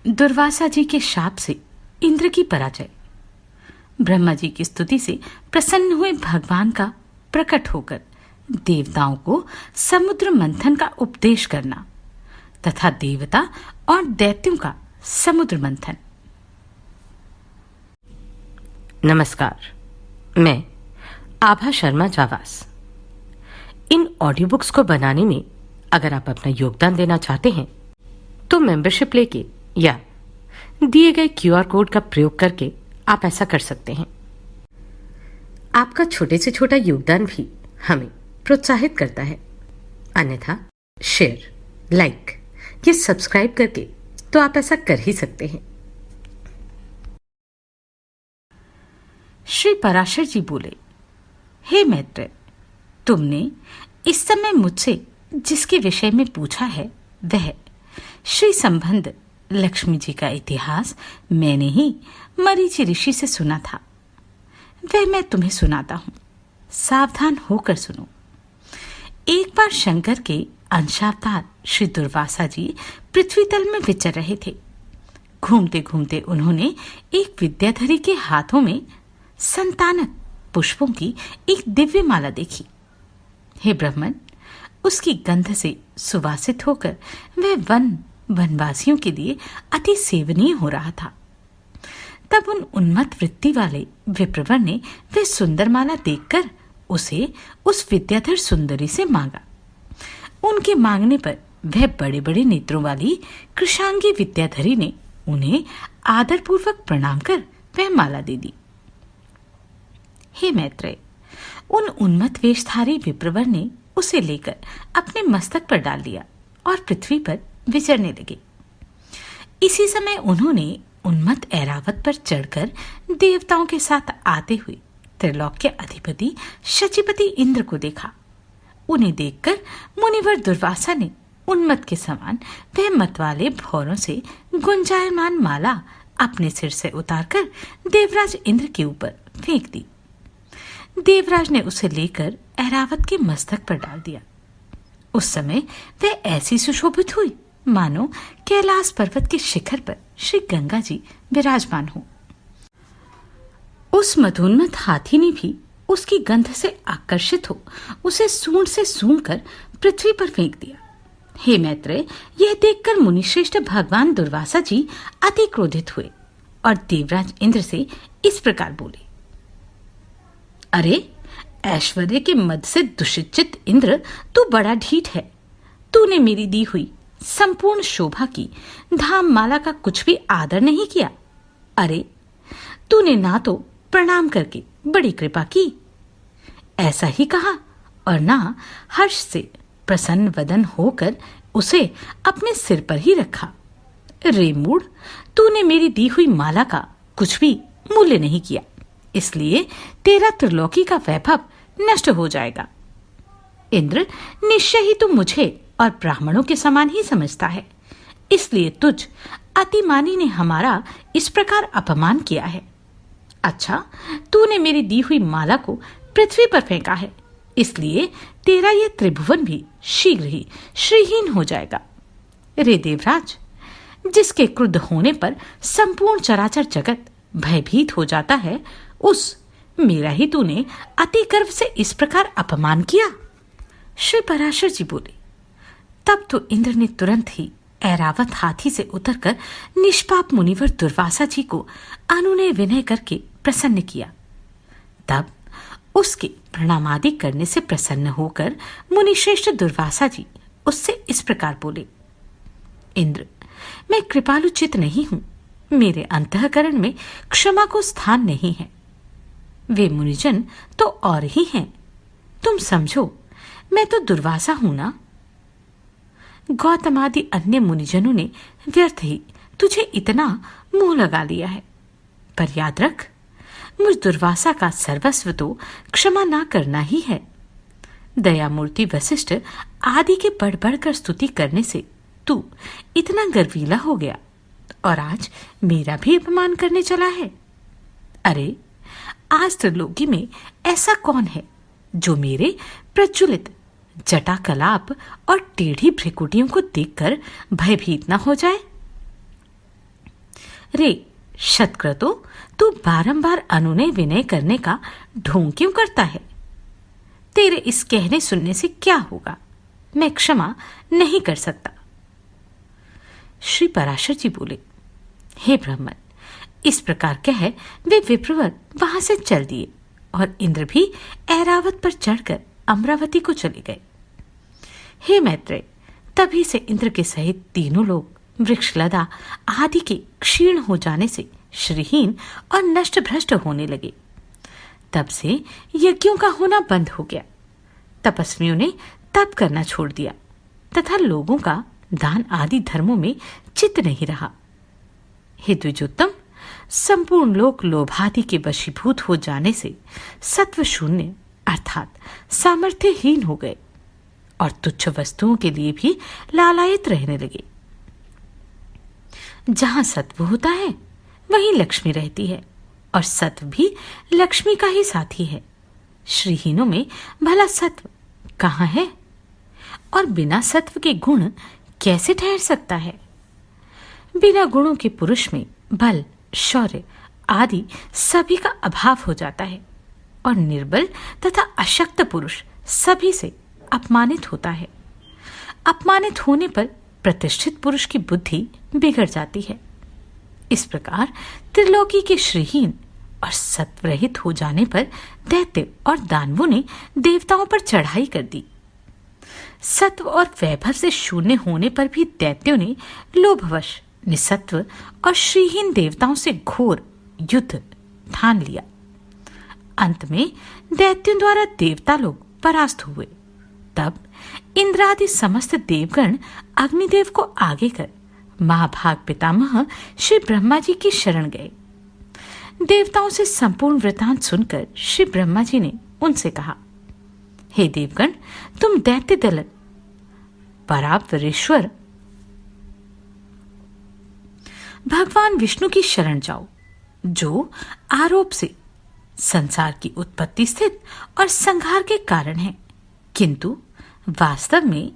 दुर्वासा जी के शाप से इंद्र की पराजय। ब्रह्मा जी की स्तुति से प्रसन्न हुए भगवान का प्रकट होकर देवताओं को समुद्र मंथन का उपदेश करना तथा देवता और दैत्यों का समुद्र मंथन। नमस्कार, मैं आभा शर्मा जावास। इन ऑडियो बुक्स को बनाने में अगर आप अपना योगदान देना चाहते हैं तो मेंबरशिप लेके या दिए गए QR कोड का प्रयोग करके आप ऐसा कर सकते हैं। आपका छोटे से छोटा योगदान भी हमें प्रोत्साहित करता है। अन्यथा शेयर, लाइक या सब्सक्राइब करके तो आप ऐसा कर ही सकते हैं। श्री पराशर जी बोले, हे मैत्र, तुमने इस समय मुझसे जिसके विषय में पूछा है वह श्री संबंध लक्ष्मी जी का इतिहास मैंने ही मरीचि ऋषि से सुना था। वह मैं तुम्हें सुनाता हूं, सावधान होकर सुनो। एक बार शंकर के अंशावतार श्री दुर्वासा जी पृथ्वी तल में विचर रहे थे। घूमते घूमते उन्होंने एक विद्याधरी के हाथों में संतानक पुष्पों की एक दिव्य माला देखी। हे ब्राह्मण, उसकी गंध से सुवासित होकर वह वनवासियों के लिए अति सेवनीय हो रहा था। तब उन उन्मत्त वृत्ति वाले विप्रवर ने वह सुंदर माला देखकर उसे उस विद्याधर सुंदरी से मांगा। उनके मांगने पर वह बड़े बड़े नेत्रों वाली कृशांगी विद्याधरी ने उन्हें आदरपूर्वक प्रणाम कर वह माला दे दी। हे मैत्रेय, उन उन्मत्त वेशधारी विप्रवर ने उसे लेकर अपने मस्तक पर डाल लिया और पृथ्वी पर विचरने लगे। इसी समय उन्होंने उन्मत्त ऐरावत पर चढ़कर देवताओं के साथ आते हुए त्रिलोक्य अधिपति शचीपति इंद्र को देखा। उन्हें देखकर मुनिवर दुर्वासा ने उन्मत्त के समान वह मतवाले भौरों से गुंजायमान माला अपने सिर से उतारकर देवराज इंद्र के ऊपर फेंक दी। देवराज ने उसे लेकर ऐरावत के मस्तक पर डाल दिया। उस समय वह ऐसी सुशोभित हुई मानो कैलाश पर्वत के शिखर पर श्री गंगा जी विराजमान हो। उस मधोन्मत्त हाथी ने भी उसकी गंध से आकर्षित हो उसे सूंड से सूंघकर पृथ्वी पर फेंक दिया। हे मैत्रेय, यह देखकर मुनिश्रेष्ठ भगवान दुर्वासा जी अति क्रोधित हुए और देवराज इंद्र से इस प्रकार बोले, अरे ऐश्वर्य के मद से दुषित इंद्र, तू बड़ा ढीठ है। तूने मेरी दी हुई संपूर्ण शोभा की धाम माला का कुछ भी आदर नहीं किया। अरे, तूने ना तो प्रणाम करके बड़ी कृपा की, ऐसा ही कहा, और ना हर्ष से प्रसन्न वदन होकर उसे अपने सिर पर ही रखा। रे मूढ़, तूने मेरी दी हुई माला का कुछ भी मूल्य नहीं किया, इसलिए तेरा त्रिलोकी का वैभव नष्ट हो जाएगा। इंद्र, निश्चय ही तू मुझे और ब्राह्मणों के समान ही समझता है, इसलिए तुझ अतिमानी ने हमारा इस प्रकार अपमान किया है। अच्छा, तूने मेरी दी हुई माला को पृथ्वी पर फेंका है, इसलिए तेरा यह त्रिभुवन भी शीघ्र ही श्रीहीन हो जाएगा। रे देवराज, जिसके क्रुद्ध होने पर संपूर्ण चराचर जगत भयभीत हो जाता है, उस मेरा ही तूने अति गर्व से इस प्रकार अपमान किया। श्री पराशर जी बोले, तब तो इंद्र ने तुरंत ही ऐरावत हाथी से उतरकर निष्पाप मुनिवर दुर्वासा जी को अनुनय विनय करके प्रसन्न किया। तब उसके प्रणामादि करने से प्रसन्न होकर मुनिश्रेष्ठ दुर्वासा जी उससे इस प्रकार बोले, इंद्र, मैं कृपालु चित्त नहीं हूं, मेरे अंतःकरण में क्षमा को स्थान नहीं है। वे मुनिजन तो और ही हैं, तुम समझो मैं तो दुर्वासा हूं ना। गौतम आदि अन्य मुनिजनों ने व्यर्थ ही तुझे इतना मुंह लगा लिया है, पर याद रख, मुझ दुर्वासा का सर्वस्व तो क्षमा ना करना ही है। दयामूर्ति वशिष्ठ आदि के बढ़ बढ़कर स्तुति करने से तू इतना गर्वीला हो गया और आज मेरा भी अपमान करने चला है। अरे, आज त्रिलोकी में ऐसा कौन है जो मेरे प्रज्वलित जटाकलाप और टेढ़ी भ्रिकुटियों को देखकर भयभीत न हो जाए। रे शतक्रतो, तू बारंबार अनुनय विनय करने का ढोंग क्यों करता है? तेरे इस कहने सुनने से क्या होगा? मैं क्षमा नहीं कर सकता। श्री पराशर जी बोले, हे ब्राह्मण, इस प्रकार कह वे विप्रवर वहां से चल दिए और इंद्र भी ऐरावत पर चढ़कर अमरावती को चले गए। हे मैत्रेय, तभी से इंद्र के सहित तीनों लोग वृक्षलता आदि के क्षीण हो जाने से श्रीहीन और नष्ट भ्रष्ट होने लगे। तब से यज्ञों का होना बंद हो गया, तपस्वियों ने तप करना छोड़ दिया तथा लोगों का दान आदि धर्मों में चित्त नहीं रहा। हे द्विजोत्तम, संपूर्ण लोक लोभादि के वशीभूत हो जाने से सत्व शून्य अर्थात सामर्थ्यहीन हो गए और तुच्छ वस्तुओं के लिए भी लालायित रहने लगे। जहां सत्व होता है वहीं लक्ष्मी रहती है और सत्व भी लक्ष्मी का ही साथी है। श्रीहीनों में भला सत्व कहाँ है? और बिना सत्व के गुण कैसे ठहर सकता है? बिना गुणों के पुरुष में बल, शौर्य आदि सभी का अभाव हो जाता है और निर्बल तथा अशक्त पुरुष सभी से अपमानित होता है। अपमानित होने पर प्रतिष्ठित पुरुष की बुद्धि बिगड़ जाती है। इस प्रकार त्रिलोकी के श्रीहीन और सत्वरहित हो जाने पर दैत्य और दानवों ने देवताओं पर चढ़ाई कर दी। सत्व और वैभव से शून्य होने पर भी दैत्यों ने लोभवश निसत्व और श्रीहीन देवताओं से घोर युद्ध ठान लिया। अंत में दैत्यों द्वारा देवता लोग परास्त हुए। तब इंद्रादि समस्त देवगण अग्निदेव को आगे कर महाभाग पितामह श्री ब्रह्मा जी की शरण गए। देवताओं से संपूर्ण वृतांत सुनकर श्री ब्रह्मा जी ने उनसे कहा, हे देवगण, तुम दैत्य दलन परावरेश्वर भगवान विष्णु की शरण जाओ, जो आरोप से संसार की उत्पत्ति स्थित और संहार के कारण है, किंतु वास्तव में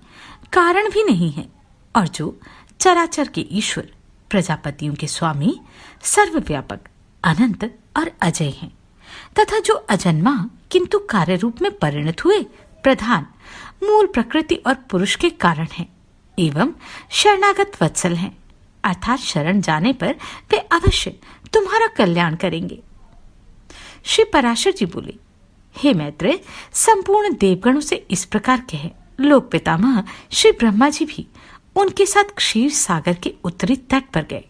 कारण भी नहीं है, और जो चराचर के ईश्वर, प्रजापतियों के स्वामी, सर्वव्यापक, अनंत और अजय हैं, तथा जो अजन्मा किंतु कार्य रूप में परिणत हुए प्रधान, मूल प्रकृति और पुरुष के कारण हैं, एवं शरणागत वत्सल हैं, अर्थात शरण जाने पर वे अवश्य तुम्हारा कल्याण करेंगे। श्री पराशर जी बोले, हे मैत्रेय, संपूर्ण देवगणों से इस प्रकार कहे लोक पितामह श्री ब्रह्मा जी भी उनके साथ क्षीर सागर के उत्तरी तट पर गए।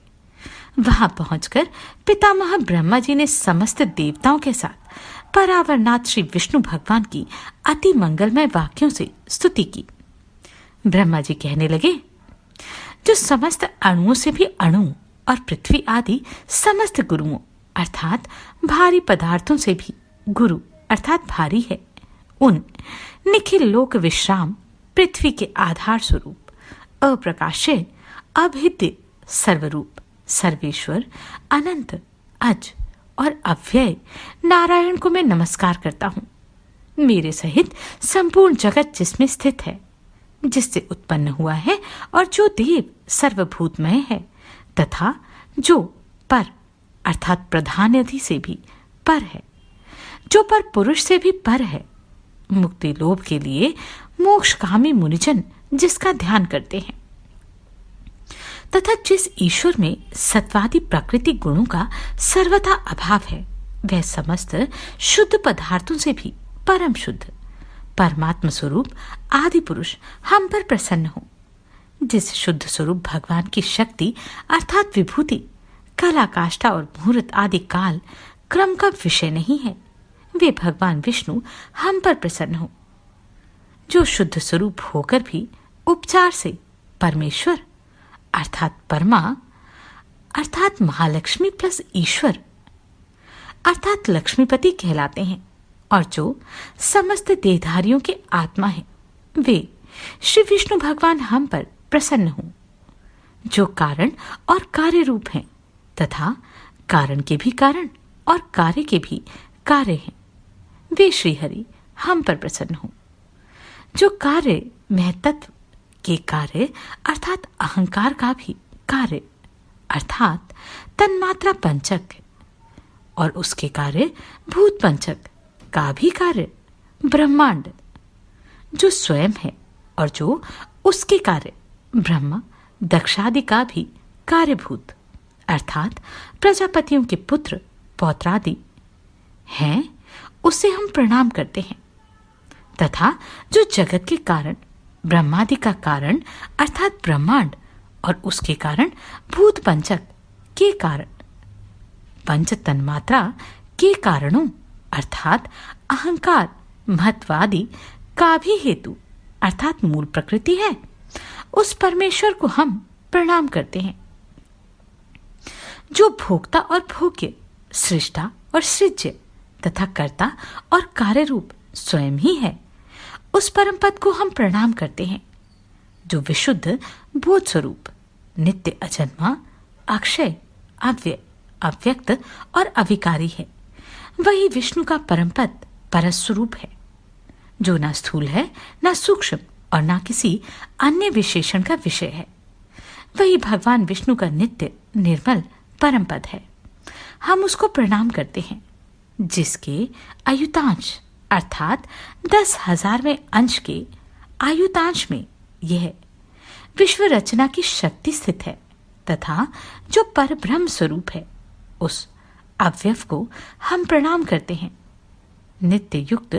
वहां पहुंचकर पितामह ब्रह्मा जी ने समस्त देवताओं के साथ परावरनाथ श्री विष्णु भगवान की अति मंगलमय वाक्यों से स्तुति की। ब्रह्मा जी कहने लगे, जो समस्त अणुओं से भी अणु और पृथ्वी आदि समस्त गुरुओं अर्थात भारी पदार्थों से भी गुरु अर्थात भारी है, उन निखिल लोक विश्राम पृथ्वी के आधार स्वरूप अप्रकाश्य, अभिद्य, सर्वरूप, सर्वेश्वर, अनंत, अज और अव्यय नारायण को मैं नमस्कार करता हूँ। मेरे सहित संपूर्ण जगत जिसमें स्थित है, जिससे उत्पन्न हुआ है और जो देव सर्वभूतमय है, तथा जो पर अर्थात प्रधानधि से भी पर है, जो पर पुरुष से भी पर है, मुक्ति लोभ के लिए मोक्षकामी मुनिजन जिसका ध्यान करते हैं, तथा जिस ईश्वर में सत्वादि प्रकृति गुणों का सर्वथा अभाव है, वह समस्त शुद्ध पदार्थों से भी परम शुद्ध परमात्म स्वरूप आदि पुरुष हम पर प्रसन्न हो। जिस शुद्ध स्वरूप भगवान की शक्ति अर्थात विभूति कला काष्ठा और मुहूर्त आदि काल क्रम का विषय नहीं है, वे भगवान विष्णु हम पर प्रसन्न हो। जो शुद्ध स्वरूप होकर भी उपचार से परमेश्वर अर्थात परमा अर्थात महालक्ष्मी प्लस ईश्वर अर्थात लक्ष्मीपति कहलाते हैं, और जो समस्त देहधारियों के आत्मा हैं, वे श्री विष्णु भगवान हम पर प्रसन्न हो। जो कारण और कार्य रूप हैं तथा कारण के भी कारण और कार्य के भी कार्य हैं, वे श्रीहरि हम पर प्रसन्न हो। जो कार्य महतत्व के कार्य अर्थात अहंकार का भी कार्य अर्थात तन्मात्रा पंचक और उसके कार्य भूत पंचक का भी कार्य ब्रह्मांड जो स्वयं है और जो उसके कार्य ब्रह्मा दक्षादि का भी कार्यभूत अर्थात प्रजापतियों के पुत्र पौत्रादि हैं, उसे हम प्रणाम करते हैं। तथा जो जगत के कारण ब्रह्मादि का कारण अर्थात ब्रह्मांड और उसके कारण भूत पंचक के कारण पंच तन्मात्रा के कारणों अर्थात अहंकार महत्वादि का भी हेतु अर्थात मूल प्रकृति है, उस परमेश्वर को हम प्रणाम करते हैं। जो भोक्ता और भोग्य, सृष्टा और सृज्य तथा कर्ता और कार्य रूप स्वयं ही है, उस परम पद को हम प्रणाम करते हैं। जो विशुद्ध बोध स्वरूप, नित्य अजन्मा, अक्षय, अव्यय, अव्यक्त और अविकारी है, वही विष्णु का परम पद परस्वरूप है, जो न स्थूल है, न सूक्ष्म और न किसी अन्य विशेषण का विषय है। वही भगवान विष्णु का नित्य निर्मल परम पद है। हम उसको प्रणाम करते हैं, जिसके आयुतांश अर्थात 10,000वें अंश के आयुतांश में यह विश्व रचना की शक्ति स्थित है तथा जो पर ब्रह्म स्वरूप है, उस अव्यव को हम प्रणाम करते हैं। नित्य युक्त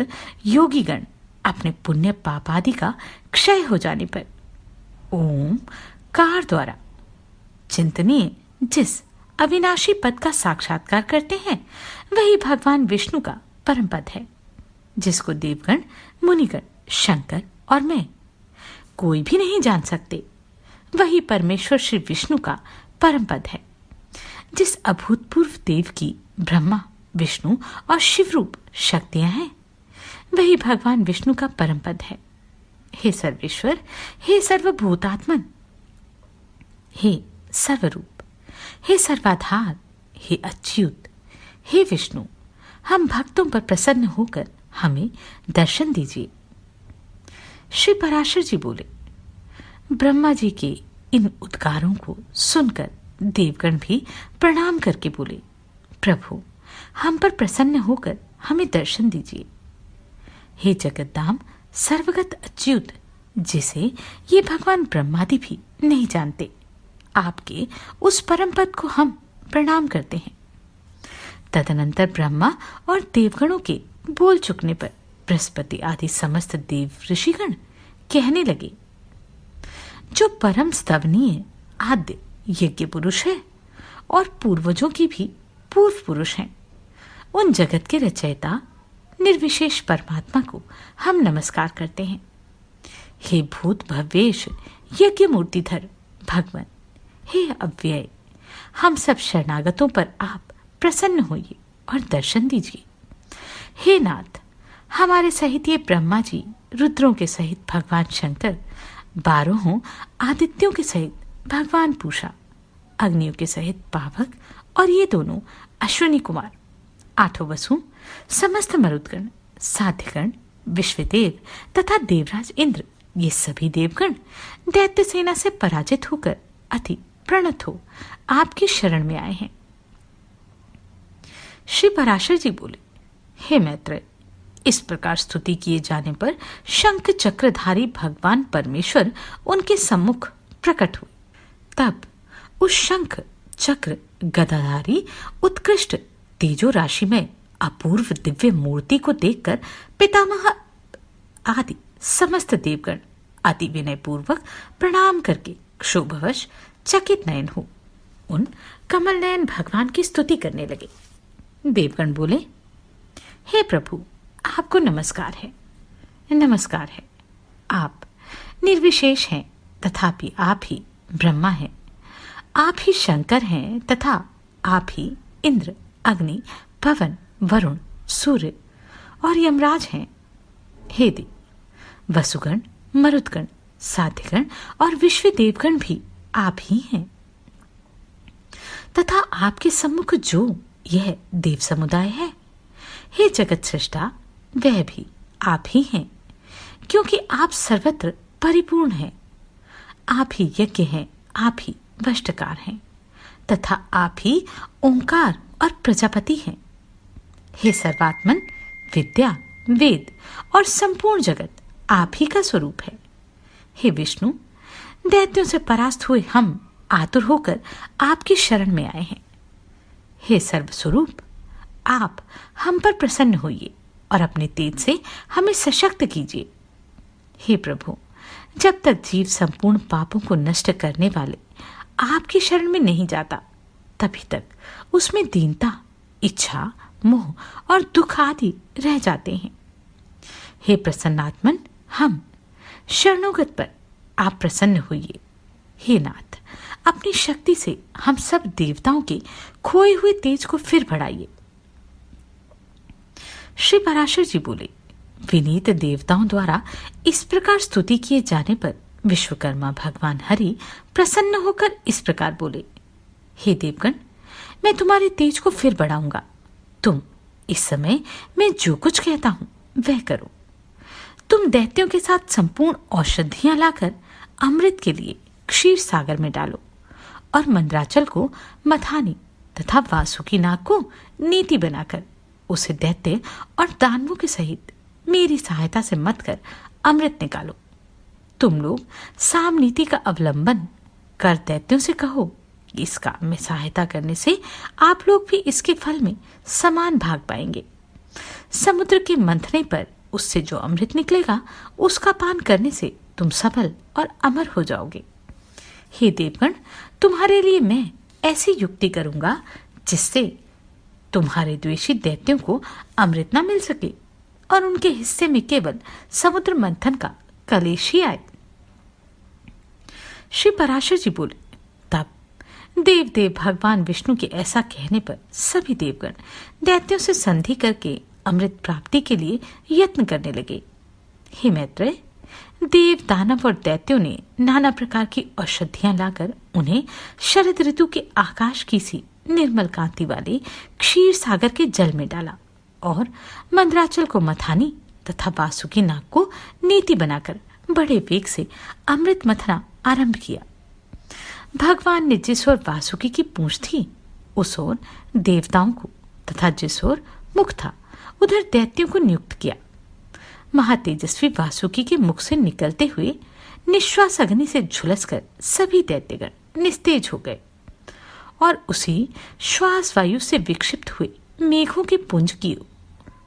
योगीगण अपने पुण्य पाप आदि का क्षय हो जाने पर ओम कार द्वारा चिंतनीय जिस अविनाशी पद का साक्षात्कार करते हैं, वही भगवान विष्णु का परम पद है, जिसको देवगण, मुनिगण, शंकर और मैं कोई भी नहीं जान सकते। वही परमेश्वर श्री विष्णु का परम पद है, जिस अभूतपूर्व देव की ब्रह्मा, विष्णु और शिवरूप शक्तियां हैं, वही भगवान विष्णु का परम पद है। हे सर्वेश्वर, हे सर्वभूतात्मन, हे सर्वरूप, हे सर्वाधार, हे अच्युत, हे विष्णु, हम भक्तों पर प्रसन्न होकर हमें दर्शन दीजिए। श्री पराशर जी बोले। ब्रह्मा जी के इन उद्गारों को सुनकर देवगण भी प्रणाम करके बोले, प्रभु, हम पर प्रसन्न होकर हमें दर्शन दीजिए। हे जगद्धाम सर्वगत अच्युत, जिसे ये भगवान ब्रह्मादि भी नहीं जानते, आपके उस परम पद को हम प्रणाम करते हैं। तदनंतर ब्रह्मा और देवगणों के बोल चुकने पर बृहस्पति आदि समस्त देव ऋषिगण कहने लगे, जो परम स्तवनीय आद्य यज्ञ पुरुष है और पूर्वजों की भी पूर्व पुरुष हैं, उन जगत के रचयिता निर्विशेष परमात्मा को हम नमस्कार करते हैं। हे भूत भव्येश यज्ञ मूर्तिधर भगवान, हे अव्यय, हम सब शरणागतों पर आप प्रसन्न होइए और दर्शन दीजिए। हे नाथ, हमारे सहित ये ब्रह्मा जी, रुद्रों के सहित भगवान शंकर, 12 आदित्यों के सहित भगवान पूषा, अग्नियों के सहित पावक और ये दोनों अश्विनी कुमार, 8 वसु, समस्त मरुदगण, साध्यगण, विश्वदेव तथा देवराज इंद्र, ये सभी देवगण दैत्य सेना से पराजित होकर अति प्रणत हो आपकी शरण में आए हैं। श्री पराशर जी बोले, हे मैत्रेय, इस प्रकार स्तुति किए जाने पर शंख चक्रधारी भगवान परमेश्वर उनके सम्मुख प्रकट हुए। तब उस शंख चक्र गदाधारी उत्कृष्ट तेजो राशि में अपूर्व दिव्य मूर्ति को देखकर पितामह आदि समस्त देवगण अति विनय पूर्वक प्रणाम करके क्षोभवश चकित नयन हो उन कमल नयन भगवान की स्तुति करने लगे। देवगण बोले, हे प्रभु, आपको नमस्कार है, नमस्कार है। आप निर्विशेष हैं, तथापि आप ही ब्रह्मा हैं, आप ही शंकर हैं तथा आप ही इंद्र, अग्नि, पवन, वरुण, सूर्य और यमराज हैं। हे देव, वसुगण, मरुदगण, साध्यगण और विश्व देवगण भी आप ही हैं तथा आपके सम्मुख जो यह देव समुदाय है, हे जगत सृष्टा, वह भी आप ही हैं, क्योंकि आप सर्वत्र परिपूर्ण हैं। आप ही यज्ञ हैं, आप ही वष्टकार हैं तथा आप ही ओंकार और प्रजापति हैं। हे सर्वात्मन, विद्या, वेद और संपूर्ण जगत आप ही का स्वरूप है। हे विष्णु, दैत्यों से परास्त हुए हम आतुर होकर आपकी शरण में आए हैं। हे सर्वस्वरूप, आप हम पर प्रसन्न होइए और अपने तेज से हमें सशक्त कीजिए। हे प्रभु, जब तक जीव संपूर्ण पापों को नष्ट करने वाले आपकी शरण में नहीं जाता, तभी तक उसमें दीनता, इच्छा, मोह और दुख आदि रह जाते हैं। हे प्रसन्नात्मन, हम शरणोगत पर आप प्रसन्न होइए। हे नाथ, अपनी शक्ति से हम सब देवताओं के खोए हुए तेज को फिर बढ़ाइए। श्री पराशर जी बोले, विनीत देवताओं द्वारा इस प्रकार स्तुति किए जाने पर विश्वकर्मा भगवान हरि प्रसन्न होकर इस प्रकार बोले, हे देवगण, मैं तुम्हारे तेज को फिर बढ़ाऊंगा। तुम इस समय मैं जो कुछ कहता हूं वह करो। तुम दैत्यों के साथ संपूर्ण औषधियां लाकर अमृत के लिए क्षीर सागर में डालो और मंदराचल को मथानी तथा वासुकी नाग को नीति बनाकर उसे दैत्य और दानवों के सहित मेरी सहायता से मत कर अमृत निकालो। तुम लोग साम नीति का अवलंबन कर दैत्यों से कहो कि इस काम में सहायता करने से आप लोग भी इसके फल में समान भाग पाएंगे। समुद्र के मंथने पर उससे जो अमृत निकलेगा उसका पान करने से तुम सबल और अमर हो जाओगे। हे देवगण, तुम्हारे लिए मैं ऐसी युक्ति करूंगा जिससे तुम्हारे द्वेषी दैत्यों को अमृत न मिल सके और उनके हिस्से में केवल समुद्र मंथन का कलेश ही आए। श्री पराशर जी बोले, तब देव भगवान विष्णु के ऐसा कहने पर सभी देवगण दैत्यों से संधि करके अमृत प्राप्ति के लिए यत्न करने लगे। हे मैत्रेय, देव, दानव और दैत्यों ने नाना प्रकार की औषधियां लाकर उन्हें शरद ऋतु के आकाश की सी निर्मल कांति वाले क्षीर सागर के जल में डाला और मंदराचल को मथानी तथा वासुकी नाग को नीति बनाकर बड़े वेग से अमृत मथना आरंभ किया। भगवान ने जिस ओर वासुकी की पूंछ थी उस ओर देवताओं को तथा जिस ओर मुख था उधर दैत्यों को नियुक्त किया। महातेजस्वी वासुकी के मुख से निकलते हुए निश्वास अग्नि से झुलसकर सभी दैत्यगण निस्तेज हो गए और उसी श्वास वायु से विक्षिप्त हुए मेघों के पुंज की ओर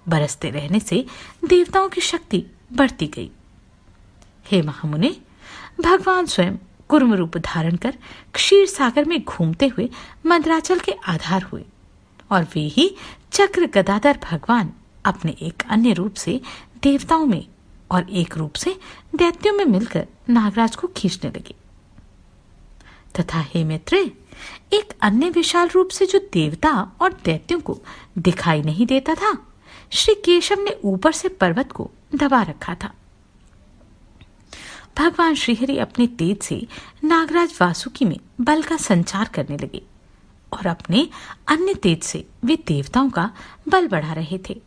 बरसते रहने से देवताओं की शक्ति बढ़ती गई। हे महामुने, भगवान स्वयं कुर्म रूप धारण कर क्षीर सागर में घूमते हुए मंदराचल के आधार हुए और वे ही चक्र गदाधर भगवान अपने एक अन्य रूप से देवताओं में और एक रूप से दैत्यों में मिलकर नागराज को खींचने लगे। तथा हे मैत्रेय, एक अन्य विशाल रूप से जो देवता और दैत्यों को दिखाई नहीं देता था, श्री केशव ने ऊपर से पर्वत को दबा रखा था। भगवान श्रीहरि अपने तेज से नागराज वासुकी में बल का संचार करने लगे और अपने अन्य तेज से वे देवताओं का बल बढ़ा रहे थे।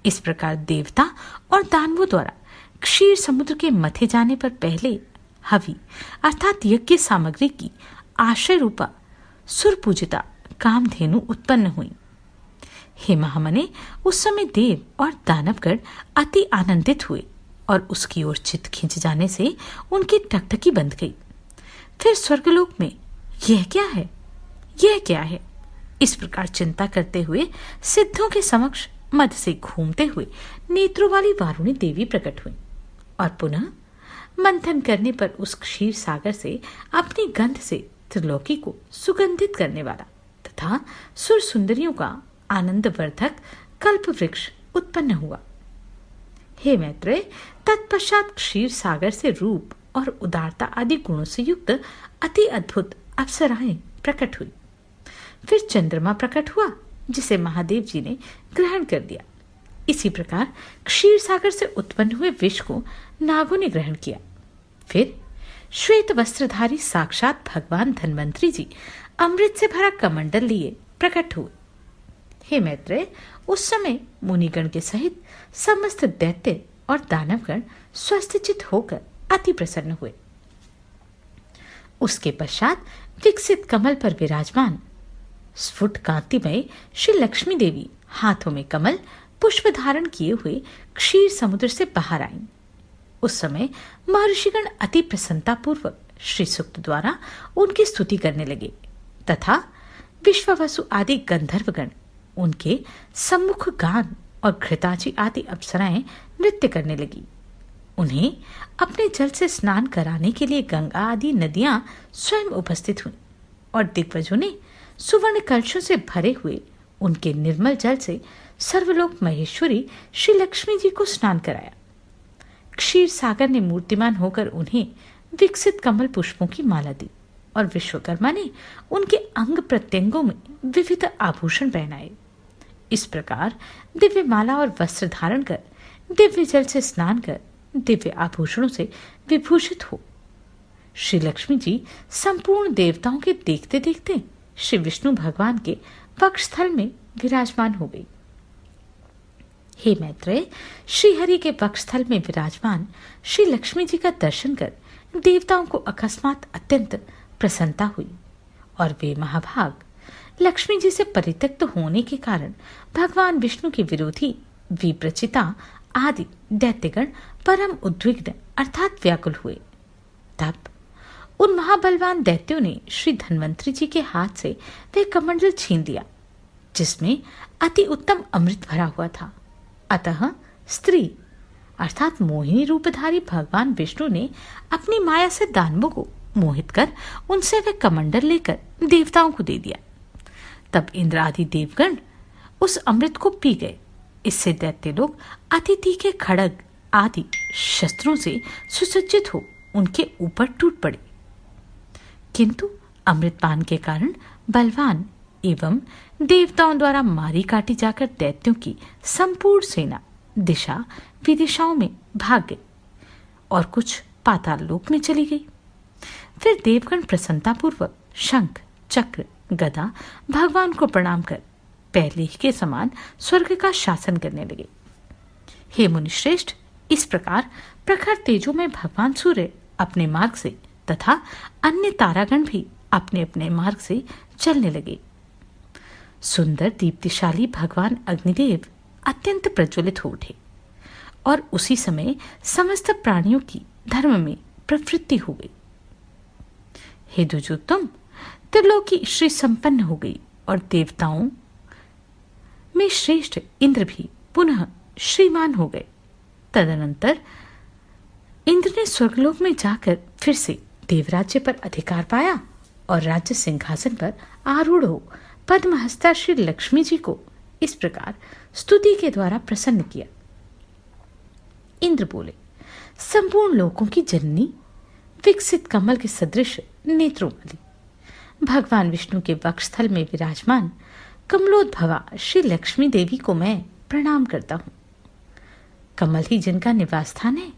इस प्रकार देवता और दानवों द्वारा क्षीर समुद्र के मथे जाने पर पहले हवि अर्थात यज्ञ सामग्री की आश्रय रूपा सुरपूजिता कामधेनु उत्पन्न हुई। हे महामने, उस समय देव और दानवगण अति आनंदित हुए और उसकी ओर चित्त खींच जाने से उनकी टकटकी बंध गई। फिर स्वर्गलोक में यह क्या है, यह क्या है, इस प्रकार चिंता करते हुए सिद्धों के समक्ष मध्य से घूमते हुए नेत्रों वाली वारुणी देवी प्रकट हुई और पुनः मंथन करने पर उस क्षीर सागर से अपनी गंध से त्रिलोकी को सुगंधित करने वाला तथा सुर सुंदरियों का आनंदवर्धक कल्प वृक्ष उत्पन्न हुआ। हे मैत्रेय, तत्पश्चात क्षीर सागर से रूप और उदारता आदि गुणों से युक्त अति अद्भुत अप्सराएं प्रकट हुई। फिर चंद्रमा प्रकट हुआ जिसे महादेव जी ने ग्रहण कर दिया। इसी प्रकार क्षीर सागर से उत्पन्न हुए विष को नागों ने ग्रहण किया। फिर श्वेत वस्त्रधारी साक्षात भगवान धन्वंतरी जी अमृत से भरा कमंडल लिए प्रकट हुए। हे मैत्रेय, उस समय मुनिगण के सहित समस्त दैत्य और दानवगण स्वस्थचित होकर अति प्रसन्न हुए। उसके पश्चात विकसित कमल पर विराजमान स्फुट कांतिमय श्री लक्ष्मी देवी हाथों में कमल पुष्प धारण किए हुए क्षीर समुद्र से बाहर आईं। उस समय महर्षिगण अति प्रसन्नता पूर्वक श्री सूक्त द्वारा उनकी स्तुति करने लगे तथा विश्ववसु आदि गंधर्वगण उनके सम्मुख गान और घृताची आदि अप्सराएं नृत्य करने लगी। उन्हें अपने जल से स्नान कराने के लिए गंगा आदि नदियां स्वयं उपस्थित हुईं और दिग्गजों ने सुवर्ण कलशों से भरे हुए उनके निर्मल जल से सर्वलोक महेश्वरी श्री लक्ष्मी जी को स्नान कराया। क्षीर सागर ने मूर्तिमान होकर उन्हें विकसित कमल पुष्पों की माला दी और विश्वकर्मा ने उनके अंग प्रत्यंगों में विविध आभूषण पहनाए। इस प्रकार दिव्य माला और वस्त्र धारण कर, दिव्य जल से स्नान कर, दिव्य आभूषणों से विभूषित हो श्री लक्ष्मी जी संपूर्ण देवताओं के देखते देखते श्री विष्णु भगवान के वक्षस्थल में विराजमान हो गई। हे मैत्रेय, श्री हरि के वक्षस्थल में विराजमान श्री लक्ष्मी जी का दर्शन कर देवताओं को अकस्मात अत्यंत प्रसन्नता हुई और वे महाभाग लक्ष्मी जी से परित्यक्त होने के कारण भगवान विष्णु के विरोधी विप्रचिता आदि दैत्यगण परम उद्विग्न अर्थात व्याकुल हुए। तब उन महाबलवान दैत्यों ने श्री धन्वंतरी जी के हाथ से वह कमंडल छीन लिया जिसमें अति उत्तम अमृत भरा हुआ था। अतः स्त्री अर्थात मोहिनी रूपधारी भगवान विष्णु ने अपनी माया से दानवों को मोहित कर उनसे वह कमंडल लेकर देवताओं को दे दिया। तब इंद्र आदि देवगण उस अमृत को पी गए। इससे दैत्य लोग अति तीखे खड़ग आदि शस्त्रों से सुसज्जित हो उनके ऊपर टूट पड़े। किंतु अमृतपान के कारण बलवान एवं देवताओं द्वारा मारी काटी जाकर दैत्यों की संपूर्ण सेना दिशा विदिशाओं में भाग गई और कुछ पाताल लोक में चली गई। फिर देवगण प्रसन्नतापूर्वक शंख चक्र गदा भगवान को प्रणाम कर पहले ही के समान स्वर्ग का शासन करने लगे। हे मुनिश्रेष्ठ, इस प्रकार प्रखर तेजों में भगवान सूर्य अपने मार्ग से तथा अन्य तारागण भी अपने अपने मार्ग से चलने लगे। सुंदर दीप्तिशाली भगवान अग्निदेव अत्यंत प्रज्वलित हो उठे और उसी समय समस्त प्राणियों की धर्म में प्रवृत्ति हो गई। हे दुर्योत्तम, त्रिलोकी श्री संपन्न हो गई और देवताओं में श्रेष्ठ इंद्र भी पुनः श्रीमान हो गए। तदनंतर इंद्र ने स्वर्गलोक में जाकर फिर से देवराज्य पर अधिकार पाया और राज्य सिंहासन पर आरूढ़ हो पद्महस्ता श्री लक्ष्मी जी को इस प्रकार स्तुति के द्वारा प्रसन्न किया। इंद्र बोले, संपूर्ण लोकों की जननी, विकसित कमल के सदृश नेत्रों वाली, भगवान विष्णु के वक्षस्थल में विराजमान कमलोद्भवा श्री लक्ष्मी देवी को मैं प्रणाम करता हूँ। कमल ही जिनका निवास स्थान है,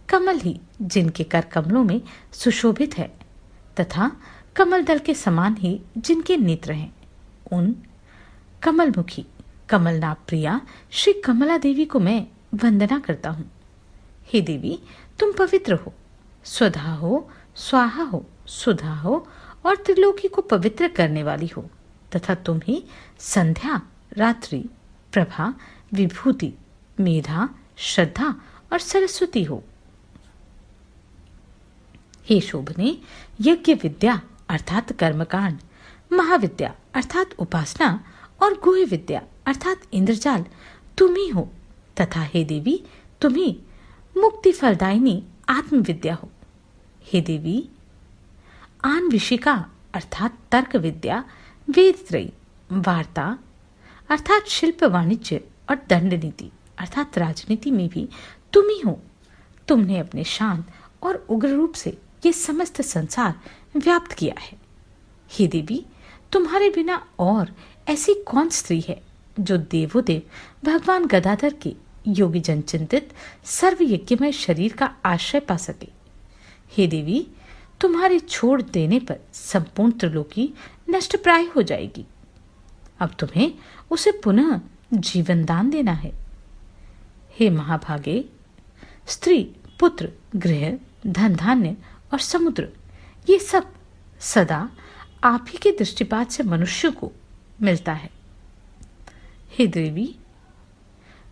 कमल ही जिनके कर कमलों में सुशोभित है तथा कमल दल के समान ही जिनके नेत्र हैं, उन कमलमुखी कमलनाभ प्रिया श्री कमला देवी को मैं वंदना करता हूँ। हे देवी, तुम पवित्र हो, स्वधा हो, स्वाहा हो, सुधा हो और त्रिलोकी को पवित्र करने वाली हो तथा तुम ही संध्या, रात्रि, प्रभा, विभूति, मेधा, श्रद्धा और सरस्वती हो। हे शोभने, यज्ञ विद्या अर्थात कर्मकांड, महाविद्या अर्थात उपासना और गुह्य विद्या अर्थात इंद्रजाल तुम ही हो तथा हे देवी, तुम ही मुक्ति फलदायिनी आत्मविद्या हो। हे देवी, आन्विशिका अर्थात तर्क विद्या, वेदत्रयी, वार्ता अर्थात शिल्प वाणिज्य और दंड नीति अर्थात राजनीति में भी तुम ही हो। तुमने अपने शांत और उग्र रूप से ये समस्त संसार व्याप्त किया है। हे देवी, तुम्हारे बिना और ऐसी कौन स्त्री है जो देवोदेव भगवान गदाधर के योगी जन चिंतित सर्व यज्ञमय शरीर का आश्रय पा सके। हे देवी, तुम्हारे छोड़ देने पर संपूर्ण त्रिलोकी नष्ट प्राय हो जाएगी। अब तुम्हें उसे पुनः जीवन दान देना है। हे महाभागे, स्त्री, पुत्र, गृह, धन धान्य और समुद्र, ये सब सदा आप ही के दृष्टिपात से मनुष्य को मिलता है। हे देवी,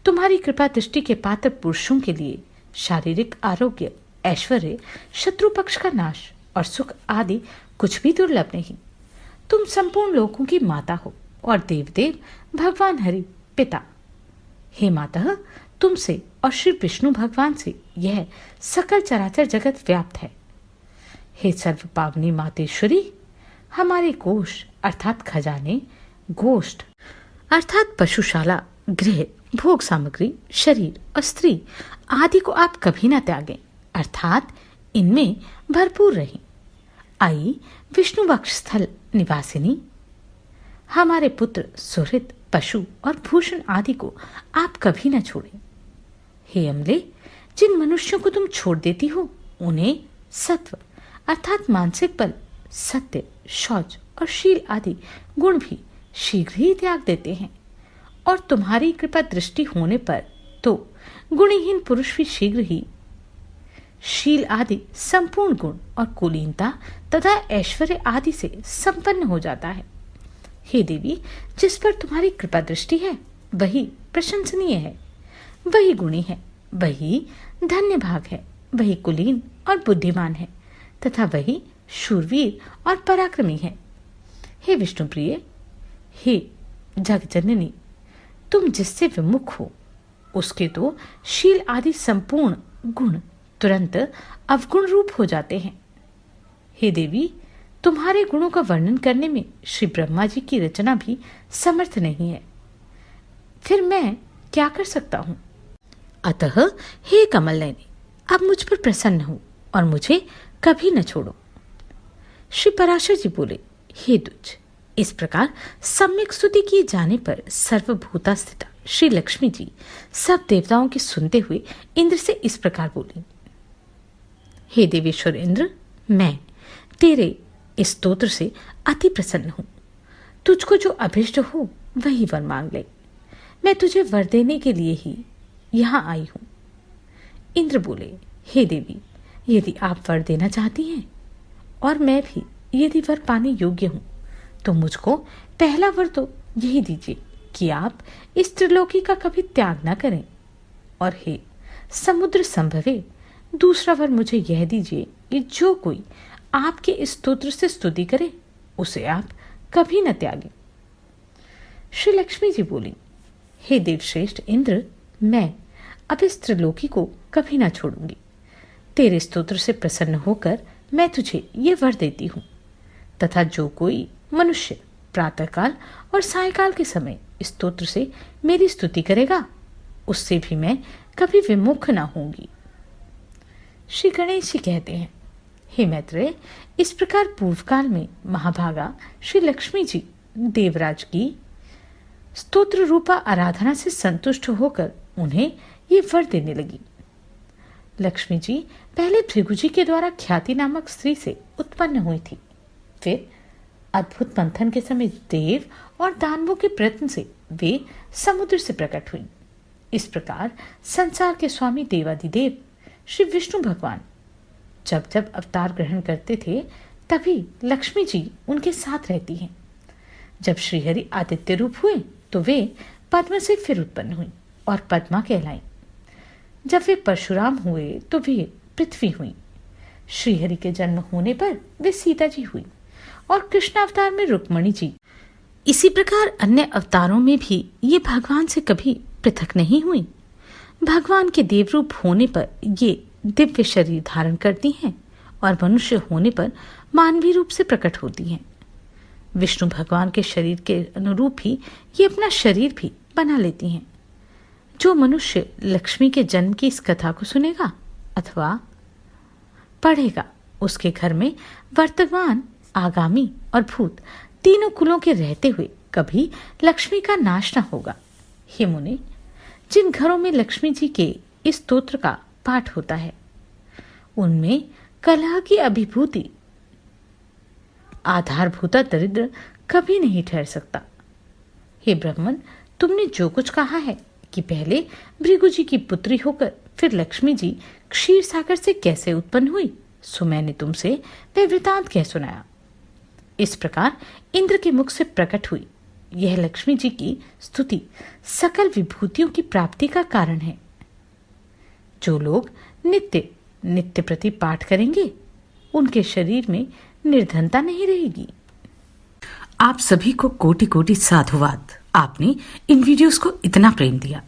तुम्हारी कृपा दृष्टि के पात्र पुरुषों के लिए शारीरिक आरोग्य, ऐश्वर्य, शत्रु पक्ष का नाश और सुख आदि कुछ भी दुर्लभ नहीं। तुम संपूर्ण लोकों की माता हो और देवदेव भगवान हरि पिता। हे माता, तुमसे और श्री विष्णु भगवान से यह सकल चराचर जगत व्याप्त है। हे सर्व पावनी मातेश्वरी, हमारे कोष अर्थात खजाने, गोष्ठ अर्थात पशुशाला, गृह, भोग सामग्री, शरीर और स्त्री आदि को आप कभी न त्यागें, अर्थात इनमें भरपूर रहें। आई विष्णु वक्षस्थल निवासिनी, हमारे पुत्र, सुहृद, पशु और भूषण आदि को आप कभी न छोड़ें। हे अमले, जिन मनुष्यों को तुम छोड़ देती हो उन्हें सत्व अर्थात मानसिक बल, सत्य, शौच और शील आदि गुण भी शीघ्र ही त्याग देते हैं, और तुम्हारी कृपा दृष्टि होने पर तो गुणहीन पुरुष भी शीघ्र ही शील आदि संपूर्ण गुण और कुलीनता तथा ऐश्वर्य आदि से संपन्न हो जाता है। हे देवी, जिस पर तुम्हारी कृपा दृष्टि है वही प्रशंसनीय है, वही गुणी है, वही धन्य भाग है, वही कुलीन और बुद्धिमान है तथा वही शूरवीर और पराक्रमी है। हे विष्णु प्रिय, हे जगजननी, तुम जिससे विमुख हो उसके तो शील आदि संपूर्ण गुण तुरंत अवगुण रूप हो जाते हैं। हे देवी, तुम्हारे गुणों का वर्णन करने में श्री ब्रह्मा जी की रचना भी समर्थ नहीं है, फिर मैं क्या कर सकता हूं? अतः हे कमल नयने, अब मुझ पर प्रसन्न हो और मुझे कभी न छोड़ो। श्री पराशर जी बोले, हे द्विज, इस प्रकार सम्यक स्तुति किए जाने पर सर्वभूता स्थिता श्री लक्ष्मी जी सब देवताओं की सुनते हुए इंद्र से इस प्रकार बोली, हे देवेश्वर इंद्र, मैं तेरे इस स्तोत्र से अति प्रसन्न हूं। तुझको जो अभिष्ट हो वही वर मांग ले, मैं तुझे वर देने के लिए ही यहां आई हूं। इंद्र बोले, हे देवी, यदि आप वर देना चाहती हैं और मैं भी यदि वर पाने योग्य हूं तो मुझको पहला वर तो यही दीजिए कि आप इस त्रिलोकी का कभी त्याग न करें, और हे समुद्र संभवे, दूसरा वर मुझे यह दीजिए कि जो कोई आपके इस स्तोत्र से स्तुति करे उसे आप कभी न त्यागें। श्री लक्ष्मी जी बोली, हे देवश्रेष्ठ इंद्र, मैं अब इस त्रिलोकी को कभी ना छोड़ूंगी। तेरे स्तोत्र से प्रसन्न होकर मैं तुझे ये वर देती हूँ तथा जो कोई मनुष्य प्रातःकाल और सायकाल के समय इस स्तोत्र से मेरी स्तुति करेगा उससे भी मैं कभी विमुख ना होंगी। श्री गणेश जी कहते हैं, हे मैत्रेय, इस प्रकार पूर्व काल में महाभागा श्री लक्ष्मी जी देवराज की स्तोत्र रूपा आराधना से संतुष्ट होकर उन्हें ये वर देने लगी। लक्ष्मी जी पहले भृगु जी के द्वारा ख्याति नामक स्त्री से उत्पन्न हुई थी, फिर अद्भुत मंथन के समय देव और दानवों के प्रयत्न से वे समुद्र से प्रकट हुई। इस प्रकार संसार के स्वामी देवादिदेव श्री विष्णु भगवान जब जब अवतार ग्रहण करते थे तभी लक्ष्मी जी उनके साथ रहती हैं। जब श्रीहरि आदित्य रूप हुए तो वे पद्म से फिर उत्पन्न हुई और पद्मा कहलाई। जब वे परशुराम हुए तो वे पृथ्वी हुई। श्रीहरि के जन्म होने पर वे सीता जी हुई और कृष्ण अवतार में रुक्मणी जी। इसी प्रकार अन्य अवतारों में भी ये भगवान से कभी पृथक नहीं हुई। भगवान के देवरूप होने पर ये दिव्य शरीर धारण करती हैं और मनुष्य होने पर मानवीय रूप से प्रकट होती हैं। विष्णु भगवान के शरीर के अनुरूप ही ये अपना शरीर भी बना लेती हैं। जो मनुष्य लक्ष्मी के जन्म की इस कथा को सुनेगा अथवा पढ़ेगा उसके घर में वर्तमान, आगामी और भूत तीनों कुलों के रहते हुए कभी लक्ष्मी का नाश न होगा। हे मुनि, जिन घरों में लक्ष्मी जी के इस स्तोत्र का पाठ होता है उनमें कलह की अभिभूति आधारभूता दरिद्र कभी नहीं ठहर सकता। हे ब्राह्मण, तुमने जो कुछ कहा है कि पहले भृगु जी की पुत्री होकर फिर लक्ष्मी जी क्षीर सागर से कैसे उत्पन्न हुई, सो मैंने तुमसे वह वृतांत कह सुनाया। इस प्रकार इंद्र के मुख से प्रकट हुई यह लक्ष्मी जी की स्तुति सकल विभूतियों की प्राप्ति का कारण है। जो लोग नित्य नित्य प्रति पाठ करेंगे उनके शरीर में निर्धनता नहीं रहेगी। आप सभी को कोटि कोटि साधुवाद। आपने इन वीडियोस को इतना प्रेम दिया।